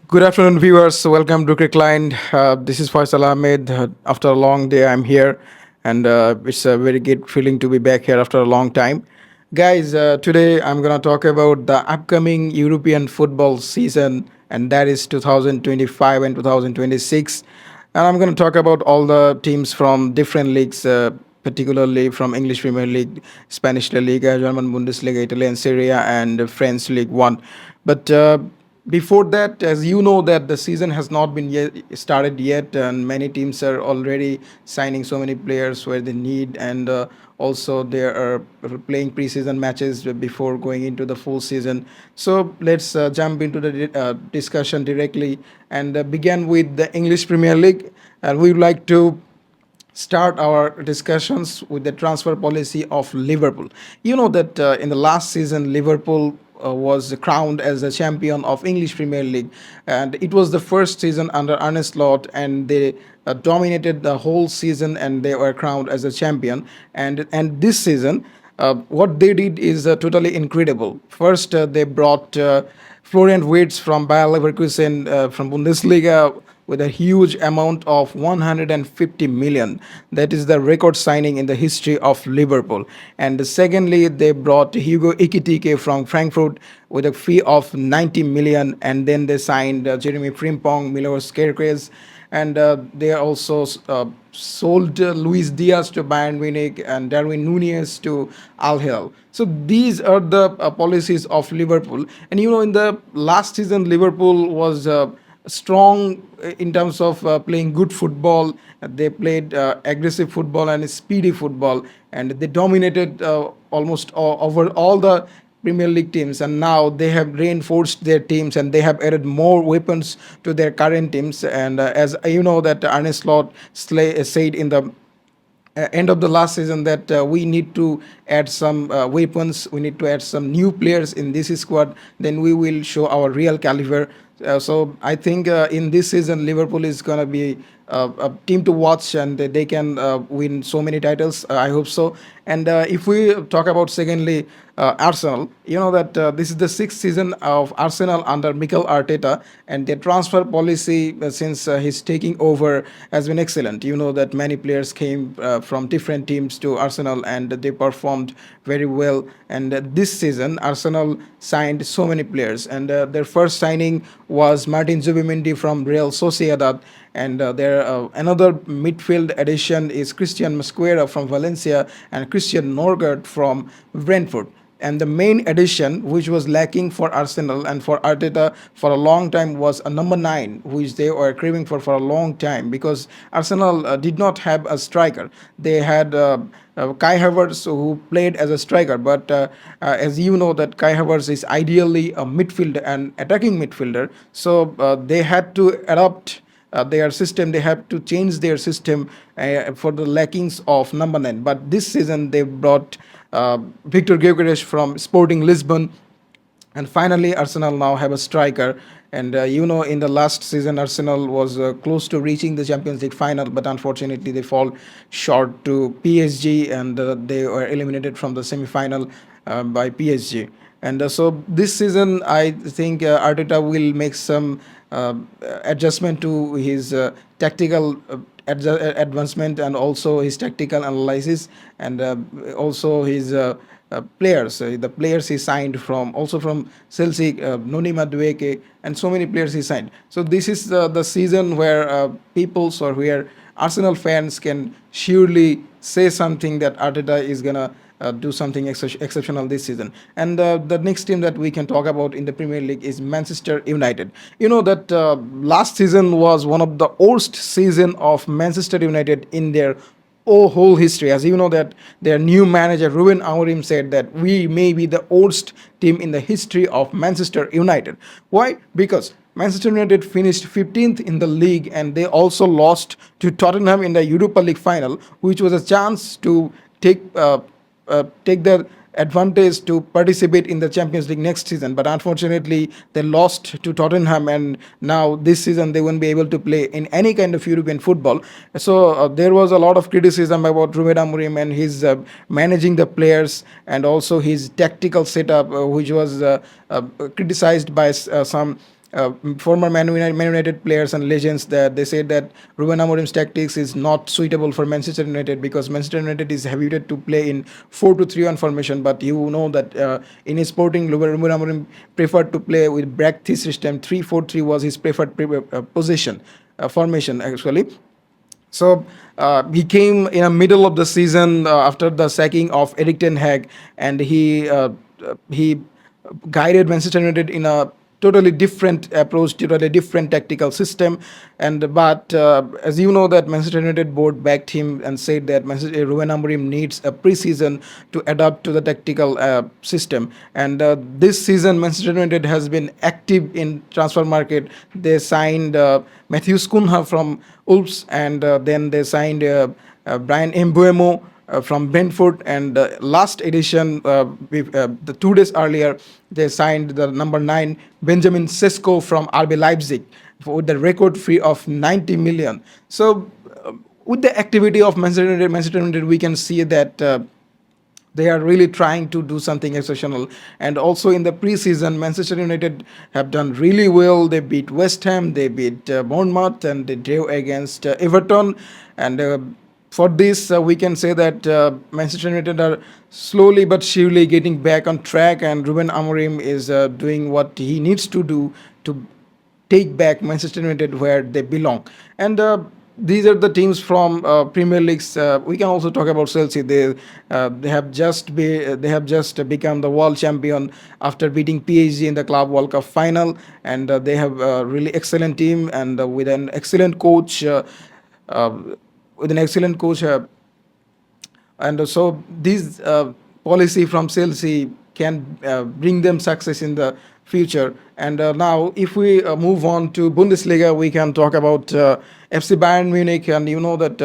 Good afternoon, viewers. Welcome to Crickline. This is Faisal Ahmed. After a long day, I'm here, and it's a very good feeling to be back here after a long time. Guys, today I'm going to talk about the upcoming European football season, and that is 2025 and 2026. And I'm going to talk about all the teams from different leagues, particularly from English Premier League, Spanish La Liga, German Bundesliga, Italian Serie A, and French League One. But before that, as you know, that the season has not been yet started yet, and many teams are already signing so many players where they need, and also they are playing preseason matches before going into the full season. So let's jump into the discussion directly and begin with the English Premier League. And we would like to start our discussions with the transfer policy of Liverpool. You know that in the last season, Liverpool was crowned as the champion of English Premier League, and it was the first season under Ernest Lott, and they dominated the whole season, and they were crowned as a champion. And this season, what they did is totally incredible. First, they brought Florian Wirtz from Bayer Leverkusen from Bundesliga with a huge amount of 150 million. That is the record signing in the history of Liverpool. And secondly, they brought Hugo Ekitike from Frankfurt with a fee of 90 million. And then they signed Jeremy Frimpong, Milos Kerkez, and they also sold Luis Diaz to Bayern Munich and Darwin Nunez to Al Hilal. So these are the policies of Liverpool. And you know, in the last season, Liverpool was strong in terms of playing good football. They played aggressive football and speedy football, and they dominated almost over all the Premier League teams, and now they have reinforced their teams and they have added more weapons to their current teams. And as you know, that Ernest Lott said in the end of the last season that we need to add some weapons, we need to add some new players in this squad, then we will show our real caliber. So I think in this season, Liverpool is going to be a team to watch, and they can win so many titles. I hope so. And if we talk about secondly, Arsenal, you know that this is the sixth season of Arsenal under Mikel Arteta, and their transfer policy since he's taking over has been excellent. You know that many players came from different teams to Arsenal, and they performed very well. And this season, Arsenal signed so many players, and their first signing was Martin Zubimendi from Real Sociedad, and their another midfield addition is Christian Mosquera from Valencia and Christian Norgard from Brentford. And the main addition, which was lacking for Arsenal and for Arteta for a long time, was a number nine, which they were craving for a long time, because Arsenal did not have a striker. They had Kai Havertz, who played as a striker, but as you know, that Kai Havertz is ideally a midfielder and attacking midfielder, so they had to adopt their system. They have to change their system for the lackings of number nine. But this season they brought Victor Gyökeres from Sporting Lisbon, and finally Arsenal now have a striker. And you know, in the last season, Arsenal was close to reaching the Champions League final, but unfortunately they fall short to PSG, and they were eliminated from the semi-final by PSG. And so this season, I think Arteta will make some adjustment to his tactical advancement, and also his tactical analysis, and also his players, the players he signed from, also from Chelsea, Noni Madueke, and so many players he signed. So this is the season where peoples, or where Arsenal fans can surely say something that Arteta is gonna do something exceptional this season. And the next team that we can talk about in the Premier League is Manchester United. You know that last season was one of the worst season of Manchester United in their whole history. As you know that their new manager Ruben Amorim said that we may be the worst team in the history of Manchester United. Why? Because Manchester United finished 15th in the league, and they also lost to Tottenham in the Europa League final, which was a chance to take take the advantage to participate in the Champions League next season. But unfortunately, they lost to Tottenham, and now this season they won't be able to play in any kind of European football. So there was a lot of criticism about Ruben Amorim and his managing the players, and also his tactical setup, which was criticized by some former Man United players and legends that they said that Ruben Amorim's tactics is not suitable for Manchester United because Manchester United is habituated to play in 4-2-3-1 formation. But you know that in his Sporting, Ruben Amorim preferred to play with Brackty system. 3-4-3 was his preferred position formation actually. So he came in the middle of the season after the sacking of Erik ten Hag, and he guided Manchester United in a totally different approach, totally different tactical system. And but as you know that Manchester United board backed him and said that Ruben Amorim needs a pre-season to adapt to the tactical system. And this season, Manchester United has been active in transfer market. They signed Matthew Cunha from Wolves, and then they signed Brian Mbuemo from Brentford, and last edition, the 2 days earlier, they signed the number 9 Benjamin Sesko from RB Leipzig with the record fee of 90 million. So, with the activity of Manchester United, we can see that. They are really trying to do something exceptional. And also in the preseason, Manchester United have done really well. They beat West Ham, they beat Bournemouth, and they drew against Everton. And for this, we can say that Manchester United are slowly but surely getting back on track, and Ruben Amorim is doing what he needs to do to take back Manchester United where they belong. And these are the teams from Premier Leagues. We can also talk about Chelsea. They have just become the world champion after beating PSG in the Club World Cup final, and they have a really excellent team and with an excellent coach. Uh, with an excellent coach, and so this policy from Chelsea can bring them success in the future. And now, if we move on to Bundesliga, we can talk about FC Bayern Munich, and you know that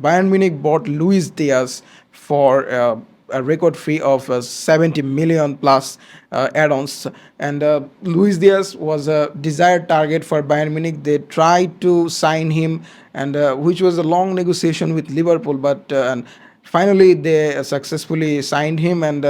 Bayern Munich bought Luis Diaz for a record fee of 70 million plus add-ons. And Luis Diaz was a desired target for Bayern Munich. They tried to sign him, and which was a long negotiation with Liverpool, but and finally they successfully signed him. And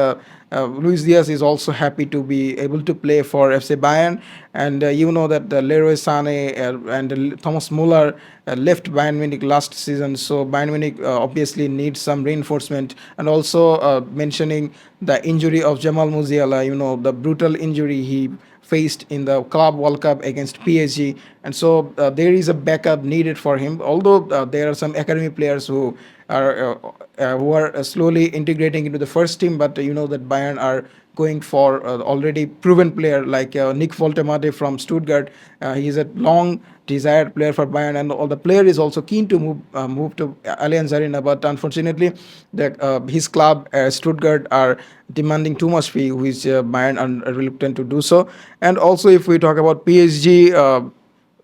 Luis Diaz is also happy to be able to play for FC Bayern. And you know that Leroy Sané and Thomas Muller left Bayern Munich last season, so Bayern Munich obviously needs some reinforcement. And also mentioning the injury of Jamal Musiala, you know, the brutal injury he faced in the Club World Cup against PSG, and so there is a backup needed for him. Although there are some academy players who are slowly integrating into the first team, but you know that Bayern are going for already proven player like Nick Voltemade from Stuttgart. He is a long desired player for Bayern, and all the player is also keen to move to Allianz Arena. But unfortunately, his club Stuttgart are demanding too much fee, which Bayern are reluctant to do so. And also, if we talk about PSG.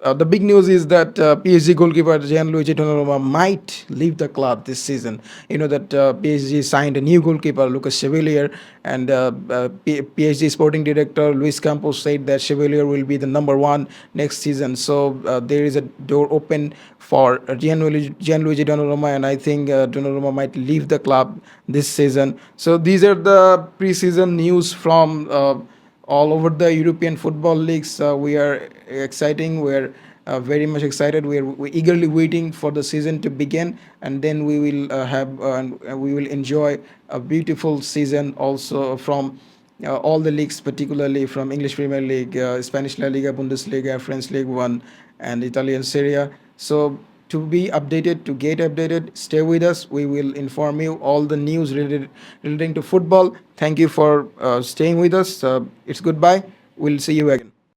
The big news is that PSG goalkeeper Gianluigi Donnarumma might leave the club this season. You know that PSG signed a new goalkeeper, Lucas Chevalier, and PSG sporting director Luis Campos said that Chevalier will be the number one next season. So there is a door open for Gianluigi Donnarumma, and I think Donnarumma might leave the club this season. So these are the preseason news from. All over the European football leagues. We are exciting. We're very much excited. We're eagerly waiting for the season to begin, and then we will we will enjoy a beautiful season also from all the leagues, particularly from English Premier League, Spanish La Liga, Bundesliga, French League One, and Italian Serie A. So to be updated, to get updated, stay with us. We will inform you all the news relating to football. Thank you for staying with us. It's goodbye. We'll see you again.